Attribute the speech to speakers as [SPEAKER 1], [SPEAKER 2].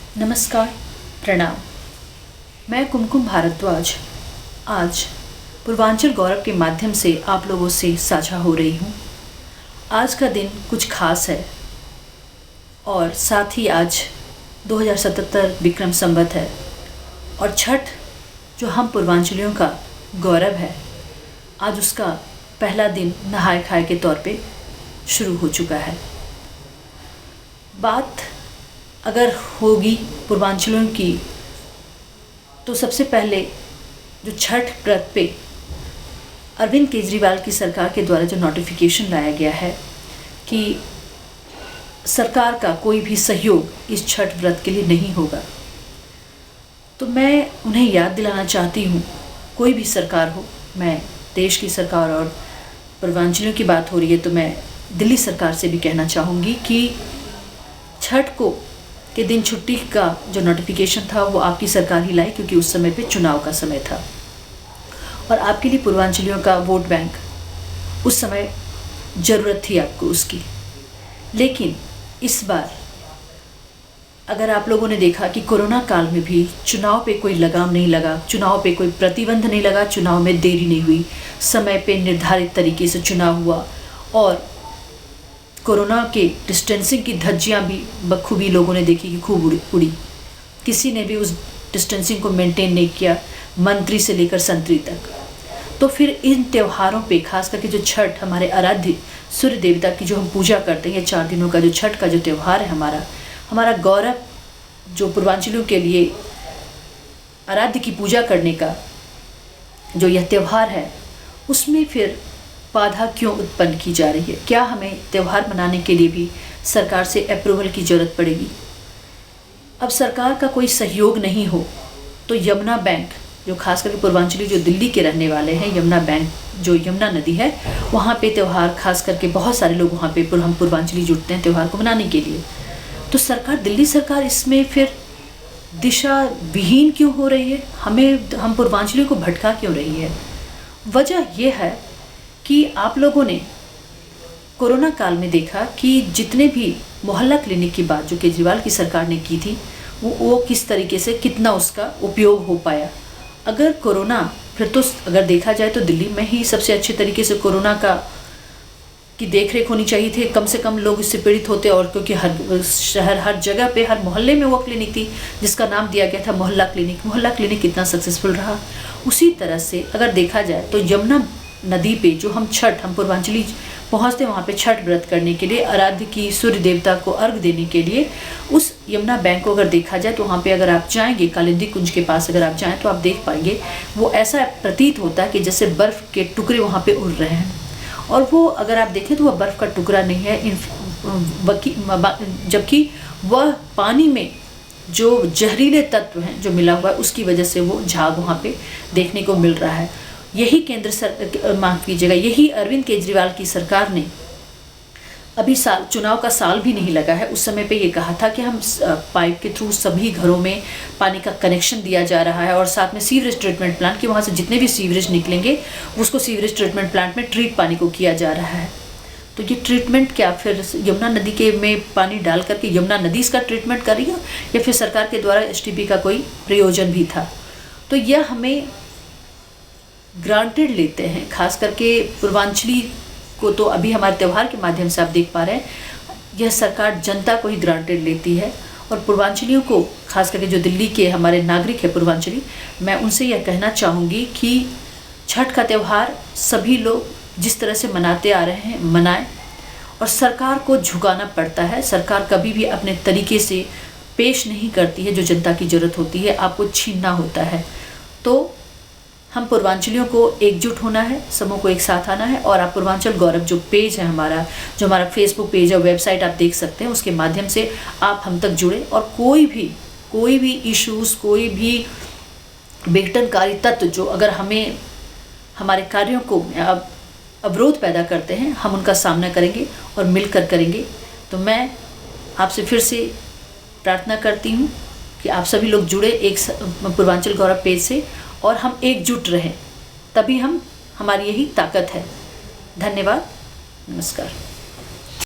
[SPEAKER 1] नमस्कार, प्रणाम। मैं कुमकुम भारद्वाज आज पूर्वांचल गौरव के माध्यम से आप लोगों से साझा हो रही हूँ। आज का दिन कुछ खास है और साथ ही आज 2077 विक्रम संवत है और छठ जो हम पूर्वांचलियों का गौरव है, आज उसका पहला दिन नहाय खाए के तौर पे शुरू हो चुका है। बात अगर होगी पूर्वांचलियों की तो सबसे पहले जो छठ व्रत पे अरविंद केजरीवाल की सरकार के द्वारा जो नोटिफिकेशन लाया गया है कि सरकार का कोई भी सहयोग इस छठ व्रत के लिए नहीं होगा, तो मैं उन्हें याद दिलाना चाहती हूँ, कोई भी सरकार हो, मैं देश की सरकार और पूर्वांचलियों की बात हो रही है तो मैं दिल्ली सरकार से भी कहना चाहूँगी कि छठ को के दिन छुट्टी का जो नोटिफिकेशन था वो आपकी सरकार ही लाई, क्योंकि उस समय पे चुनाव का समय था और आपके लिए पूर्वांचलियों का वोट बैंक उस समय ज़रूरत थी आपको उसकी। लेकिन इस बार अगर आप लोगों ने देखा कि कोरोना काल में भी चुनाव पे कोई लगाम नहीं लगा, चुनाव पे कोई प्रतिबंध नहीं लगा, चुनाव में देरी नहीं हुई, समय पे निर्धारित तरीके से चुनाव हुआ और कोरोना के डिस्टेंसिंग की धज्जियाँ भी बखूबी लोगों ने देखी कि खूब उड़ी। किसी ने भी उस डिस्टेंसिंग को मेंटेन नहीं किया, मंत्री से लेकर संतरी तक। तो फिर इन त्योहारों पे खास करके जो छठ हमारे आराध्य सूर्य देवता की जो हम पूजा करते हैं, 4 दिनों का जो छठ का जो त्यौहार है, हमारा गौरव जो पूर्वांचलियों के लिए आराध्य की पूजा करने का जो यह त्यौहार है, उसमें फिर बाधा क्यों उत्पन्न की जा रही है? क्या हमें त्यौहार मनाने के लिए भी सरकार से अप्रूवल की ज़रूरत पड़ेगी? अब सरकार का कोई सहयोग नहीं हो तो यमुना बैंक, जो खास करके पूर्वांचली जो दिल्ली के रहने वाले हैं, यमुना बैंक जो यमुना नदी है वहाँ पे त्यौहार, खास करके बहुत सारे लोग वहाँ पे हम पूर्वांचली जुटते हैं त्यौहार को मनाने के लिए। तो सरकार, दिल्ली सरकार इसमें फिर दिशा विहीन क्यों हो रही है? हम पूर्वांचलियों को भटका क्यों रही है? वजह यह है कि आप लोगों ने कोरोना काल में देखा कि जितने भी मोहल्ला क्लिनिक की बात जो केजरीवाल की सरकार ने की थी वो किस तरीके से, कितना उसका उपयोग हो पाया। अगर कोरोना फिर तो अगर देखा जाए तो दिल्ली में ही सबसे अच्छे तरीके से कोरोना की देखरेख होनी चाहिए थी, कम से कम लोग इससे पीड़ित होते, और क्योंकि हर शहर, हर जगह पे, हर मोहल्ले में वो क्लिनिक थी जिसका नाम दिया गया था मोहल्ला क्लिनिक। मोहल्ला क्लिनिक कितना सक्सेसफुल रहा। उसी तरह से अगर देखा जाए तो यमुना नदी पे जो हम पूर्वांचली पहुँचते हैं वहाँ पे छठ व्रत करने के लिए, आराध्य की सूर्य देवता को अर्घ देने के लिए, उस यमुना बैंक को अगर देखा जाए तो वहाँ पे अगर आप जाएंगे, कालिंदी कुंज के पास अगर आप जाएं तो आप देख पाएंगे वो ऐसा प्रतीत होता है कि जैसे बर्फ़ के टुकड़े वहाँ पे उड़ रहे हैं। और वो अगर आप देखें तो वह बर्फ़ का टुकड़ा नहीं है, जबकि वह पानी में जो जहरीले तत्व हैं जो मिला हुआ है उसकी वजह से वो झाग वहाँ पे देखने को मिल रहा है। यही माफ़ कीजिएगा, यही अरविंद केजरीवाल की सरकार ने अभी चुनाव का साल भी नहीं लगा है, उस समय पे ये कहा था कि हम पाइप के थ्रू सभी घरों में पानी का कनेक्शन दिया जा रहा है और साथ में सीवरेज ट्रीटमेंट प्लांट, कि वहाँ से जितने भी सीवरेज निकलेंगे उसको सीवरेज ट्रीटमेंट प्लांट में ट्रीट पानी को किया जा रहा है। तो ये ट्रीटमेंट क्या फिर यमुना नदी के में पानी डाल करके यमुना नदी इसका ट्रीटमेंट कर रही है या फिर सरकार के द्वारा STP का कोई प्रयोजन भी था? तो यह हमें ग्रांटेड लेते हैं, खास करके पूर्वांचली को तो अभी हमारे त्यौहार के माध्यम से आप देख पा रहे हैं, यह सरकार जनता को ही ग्रांटेड लेती है। और पूर्वांचलियों को, खास करके जो दिल्ली के हमारे नागरिक है पूर्वांचली, मैं उनसे यह कहना चाहूँगी कि छठ का त्यौहार सभी लोग जिस तरह से मनाते आ रहे हैं मनाएं, और सरकार को झुकाना पड़ता है। सरकार कभी भी अपने तरीके से पेश नहीं करती है जो जनता की ज़रूरत होती है, आपको छीनना होता है। तो हम पूर्वांचलियों को एकजुट होना है, सबों को एक साथ आना है। और आप पूर्वांचल गौरव जो पेज है जो हमारा फेसबुक पेज है, वेबसाइट आप देख सकते हैं, उसके माध्यम से आप हम तक जुड़े और कोई भी इश्यूज़, कोई भी विघटनकारी तत्व जो अगर हमें हमारे कार्यों को अवरोध पैदा करते हैं, हम उनका सामना करेंगे और मिलकर करेंगे। तो मैं आपसे फिर से प्रार्थना करती हूँ कि आप सभी लोग जुड़े एक पूर्वांचल गौरव पेज से और हम एकजुट रहें, तभी हमारी यही ताकत है। धन्यवाद, नमस्कार।